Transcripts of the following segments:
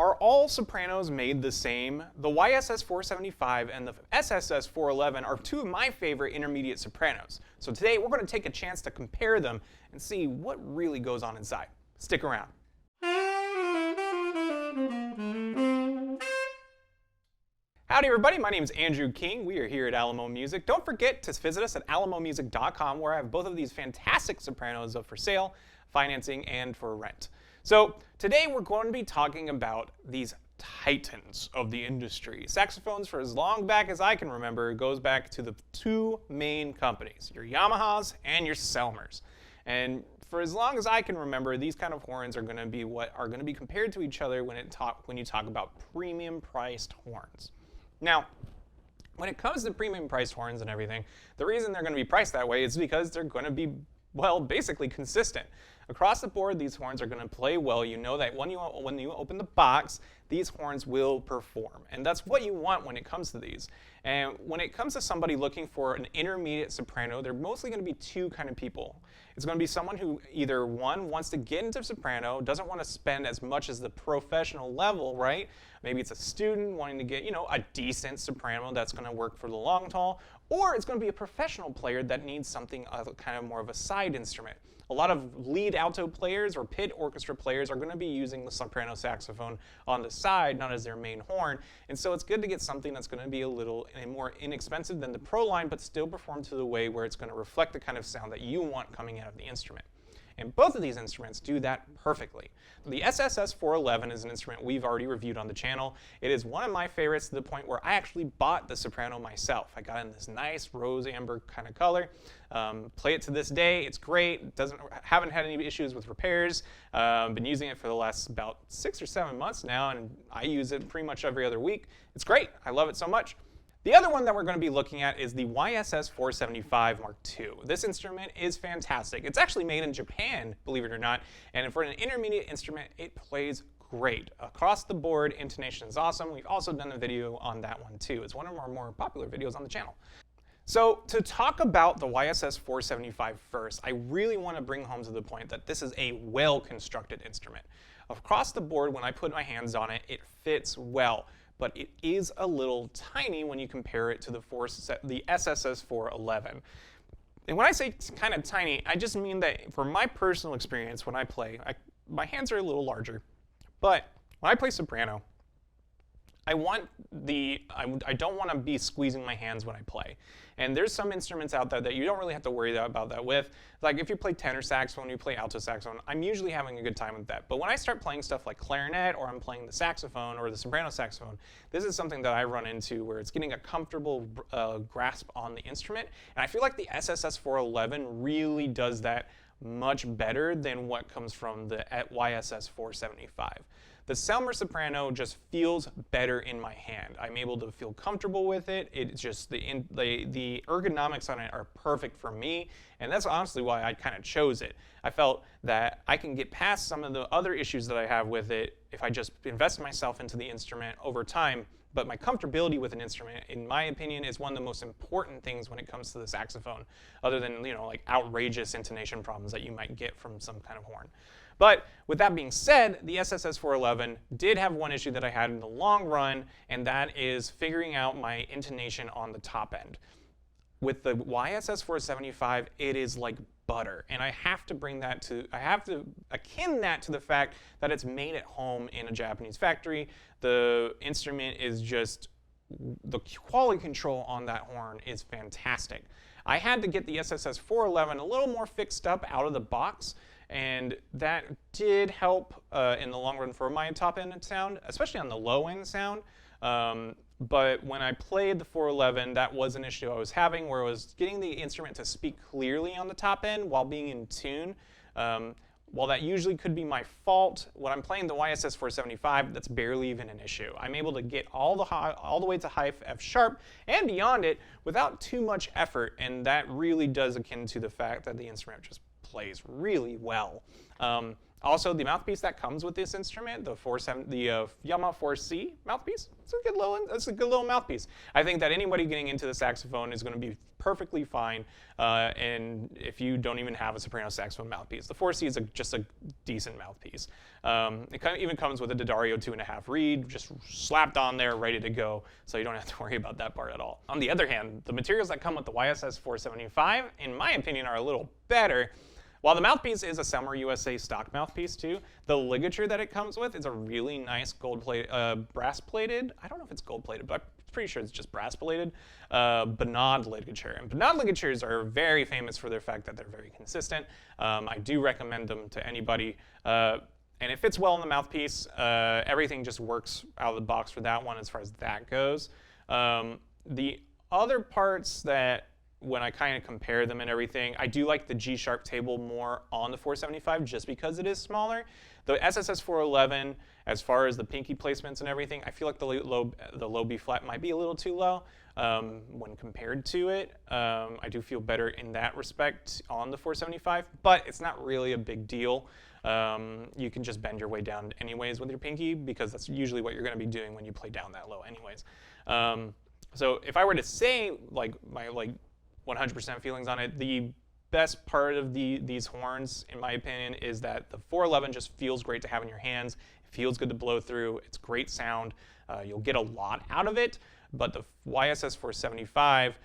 Are all sopranos made the same? The YSS475 and the SSS411 are two of my favorite intermediate sopranos. So today we're going to take a chance to compare them and see what really goes on inside. Stick around. Howdy everybody, my name is Andrew King. We are here at Alamo Music. Don't forget to visit us at alamomusic.com where I have both of these fantastic sopranos up for sale, financing, and for rent. So today we're going to be talking about these titans of the industry. Saxophones, for as long back as I can remember, goes back to the two main companies, your Yamahas and your Selmers. And for as long as I can remember, these kind of horns are going to be what are going to be compared to each other when you talk about premium priced horns. Now, when it comes to premium priced horns and everything, the reason they're going to be priced that way is because they're going to be, well, basically consistent. Across the board, these horns are going to play well. You know that when you open the box, these horns will perform. And that's what you want when it comes to these. And when it comes to somebody looking for an intermediate soprano, they're mostly going to be two kind of people. It's going to be someone who either, one, wants to get into soprano, doesn't want to spend as much as the professional level, right? Maybe it's a student wanting to get, a decent soprano that's going to work for the long haul, or it's going to be a professional player that needs something kind of more of a side instrument. A lot of lead alto players or pit orchestra players are going to be using the soprano saxophone on the side, not as their main horn. And so it's good to get something that's going to be a little more inexpensive than the Pro line, but still perform to the way where it's going to reflect the kind of sound that you want coming out of the instrument. And both of these instruments do that perfectly. The SSS411 is an instrument we've already reviewed on the channel. It is one of my favorites to the point where I actually bought the soprano myself. I got it in this nice rose amber kind of color. Play it to this day. It's great. Haven't had any issues with repairs. Been using it for the last about 6 or 7 months now, and I use it pretty much every other week. It's great. I love it so much. The other one that we're going to be looking at is the YSS475 Mark II. This instrument is fantastic. It's actually made in Japan, believe it or not, and for an intermediate instrument, it plays great. Across the board, intonation is awesome. We've also done a video on that one too. It's one of our more popular videos on the channel. So to talk about the YSS475 first, I really want to bring home to the point that this is a well-constructed instrument. Across the board, when I put my hands on it, it fits well. But it is a little tiny when you compare it to the SSS411. And when I say kind of tiny, I just mean that from my personal experience when I play, my hands are a little larger. But when I play soprano, I don't want to be squeezing my hands when I play. And there's some instruments out there that you don't really have to worry about that with. Like if you play tenor saxophone, you play alto saxophone, I'm usually having a good time with that. But when I start playing stuff like clarinet, or I'm playing the saxophone or the soprano saxophone, this is something that I run into where it's getting a comfortable grasp on the instrument. And I feel like the SSS411 really does that much better than what comes from the YSS475. The Selmer soprano just feels better in my hand. I'm able to feel comfortable with it. It's just the ergonomics on it are perfect for me, and that's honestly why I kind of chose it. I felt that I can get past some of the other issues that I have with it if I just invest myself into the instrument over time. But my comfortability with an instrument, in my opinion, is one of the most important things when it comes to the saxophone, other than like outrageous intonation problems that you might get from some kind of horn. But with that being said, the SSS411 did have one issue that I had in the long run, and that is figuring out my intonation on the top end. With the YSS475, it is like butter, and I have to akin that to the fact that it's made at home in a Japanese factory. The instrument is just, the quality control on that horn is fantastic. I had to get the SSS411 a little more fixed up out of the box, and that did help in the long run for my top end sound, especially on the low end sound. But when I played the 411, that was an issue I was having, where I was getting the instrument to speak clearly on the top end while being in tune. While that usually could be my fault, when I'm playing the YSS475, that's barely even an issue. I'm able to get all the way to high F sharp and beyond it without too much effort, and that really does akin to the fact that the instrument just plays really well. Also, the mouthpiece that comes with this instrument, the Yamaha 4C mouthpiece, it's a good little mouthpiece. I think that anybody getting into the saxophone is going to be perfectly fine, and if you don't even have a soprano saxophone mouthpiece. The 4C is just a decent mouthpiece. It even comes with a D'Addario 2.5 reed, just slapped on there, ready to go, so you don't have to worry about that part at all. On the other hand, the materials that come with the YSS475, in my opinion, are a little better. While the mouthpiece is a Selmer USA stock mouthpiece too, the ligature that it comes with is a really nice brass plated. I don't know if it's gold plated, but I'm pretty sure it's just brass plated Bonade ligature. And Bonade ligatures are very famous for their fact that they're very consistent. I do recommend them to anybody. And it fits well in the mouthpiece. Everything just works out of the box for that one as far as that goes. The other parts that, when I kind of compare them and everything, I do like the G-sharp table more on the 475 just because it is smaller. The SSS411, as far as the pinky placements and everything, I feel like the low B flat might be a little too low when compared to it. I do feel better in that respect on the 475, but it's not really a big deal. You can just bend your way down anyways with your pinky because that's usually what you're going to be doing when you play down that low anyways. So if I were to say my 100% feelings on it, the best part of these horns, in my opinion, is that the 411 just feels great to have in your hands. It feels good to blow through. It's great sound. You'll get a lot out of it, but the YSS475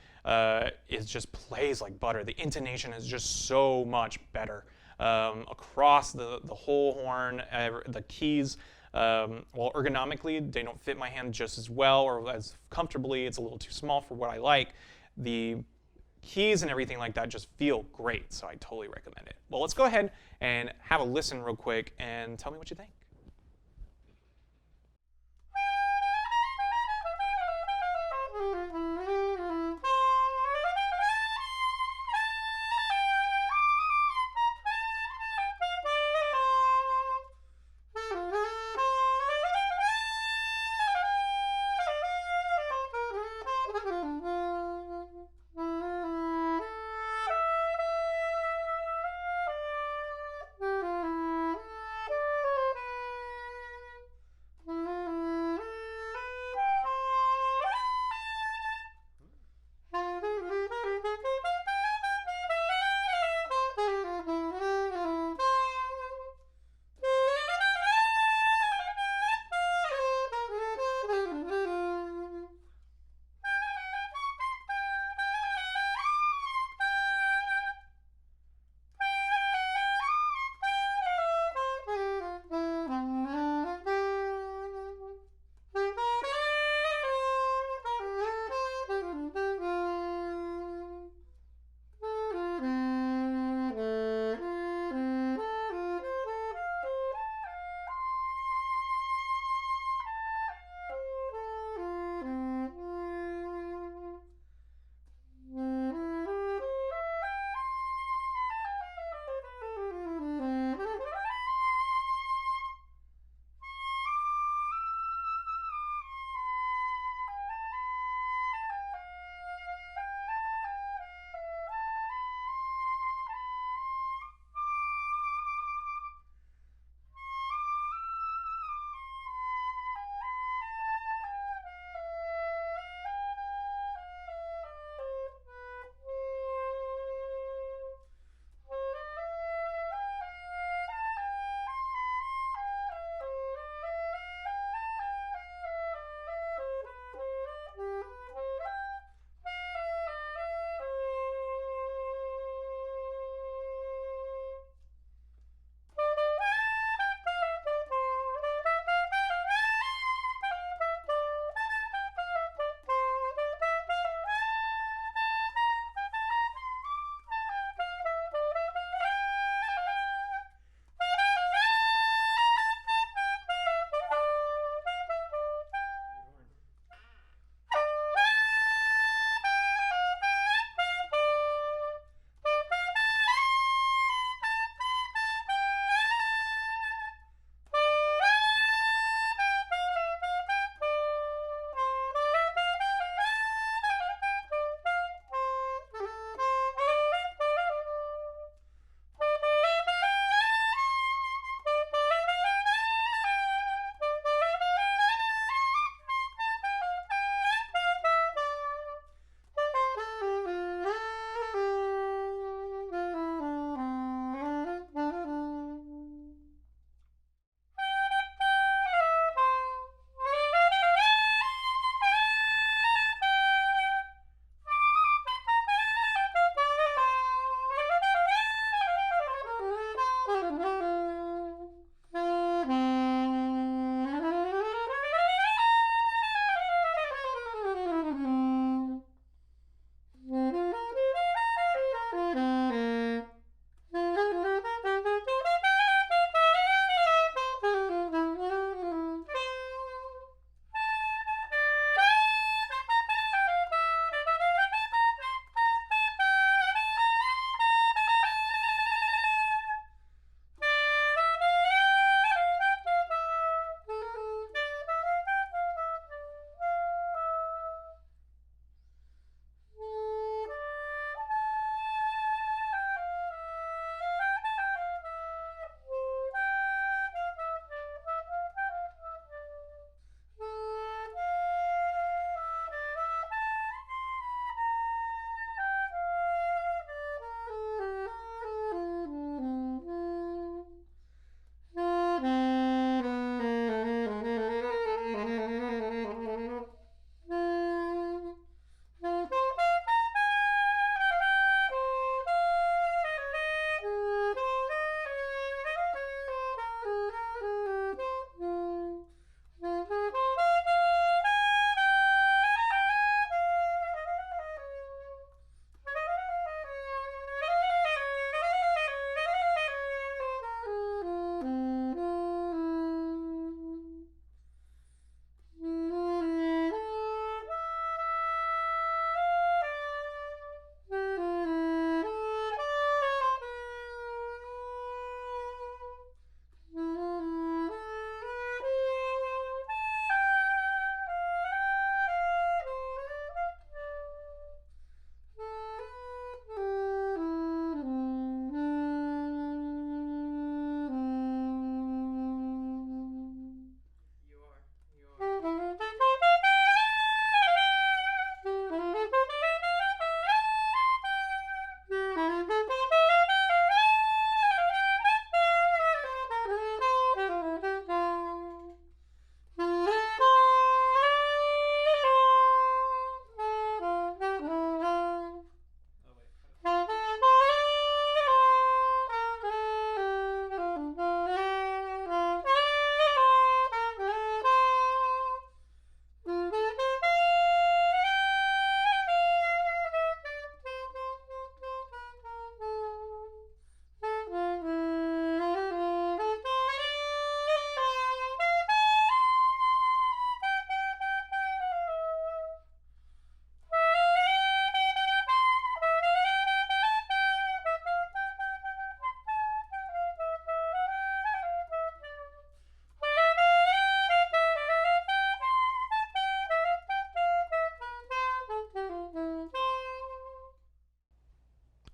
just plays like butter. The intonation is just so much better across the whole horn. The keys, well, ergonomically, they don't fit my hand just as well or as comfortably. It's a little too small for what I like. The keys and everything like that just feel great, so I totally recommend it. Well, let's go ahead and have a listen real quick and tell me what you think.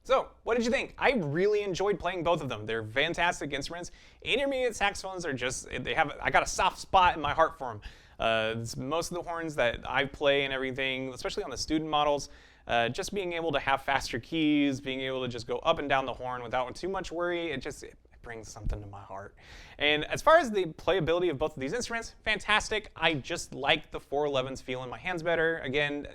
So, what did you think? I really enjoyed playing both of them. They're fantastic instruments. Intermediate saxophones are just, I got a soft spot in my heart for them. Most of the horns that I play and everything, especially on the student models, just being able to have faster keys, being able to just go up and down the horn without too much worry, it brings something to my heart. And as far as the playability of both of these instruments, fantastic. I just like the 411s feel in my hands better. Again,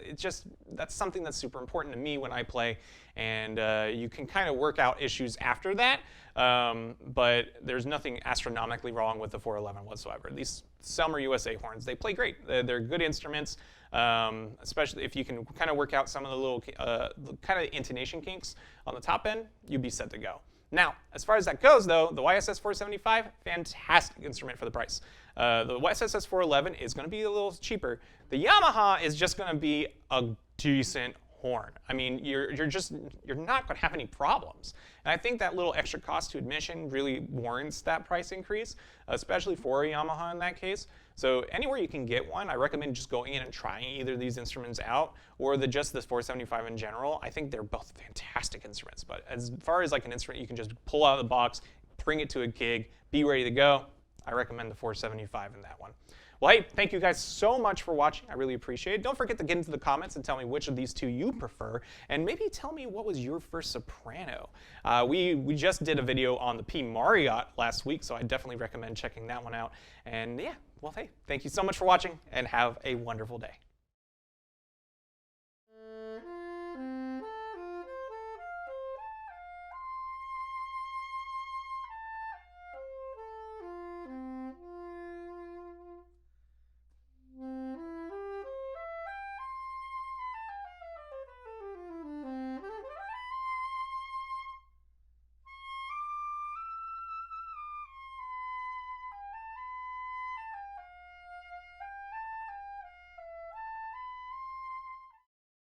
that's something that's super important to me when I play, and you can kind of work out issues after that, but there's nothing astronomically wrong with the 411 whatsoever. These Selmer USA horns, they play great. They're good instruments, especially if you can kind of work out some of the little kind of intonation kinks on the top end, you'd be set to go. Now, as far as that goes, though, the YSS475, fantastic instrument for the price. The YSS411 is going to be a little cheaper. The Yamaha is just going to be a decent horn. I mean, you're not going to have any problems. And I think that little extra cost to admission really warrants that price increase, especially for a Yamaha in that case. So anywhere you can get one, I recommend just going in and trying either of these instruments out or just this 475 in general. I think they're both fantastic instruments. But as far as like an instrument you can just pull out of the box, bring it to a gig, be ready to go, I recommend the 475 in that one. Well, hey, thank you guys so much for watching. I really appreciate it. Don't forget to get into the comments and tell me which of these two you prefer, and maybe tell me what was your first soprano. We just did a video on the P Marriott last week, so I definitely recommend checking that one out. And yeah, well, hey, thank you so much for watching, and have a wonderful day.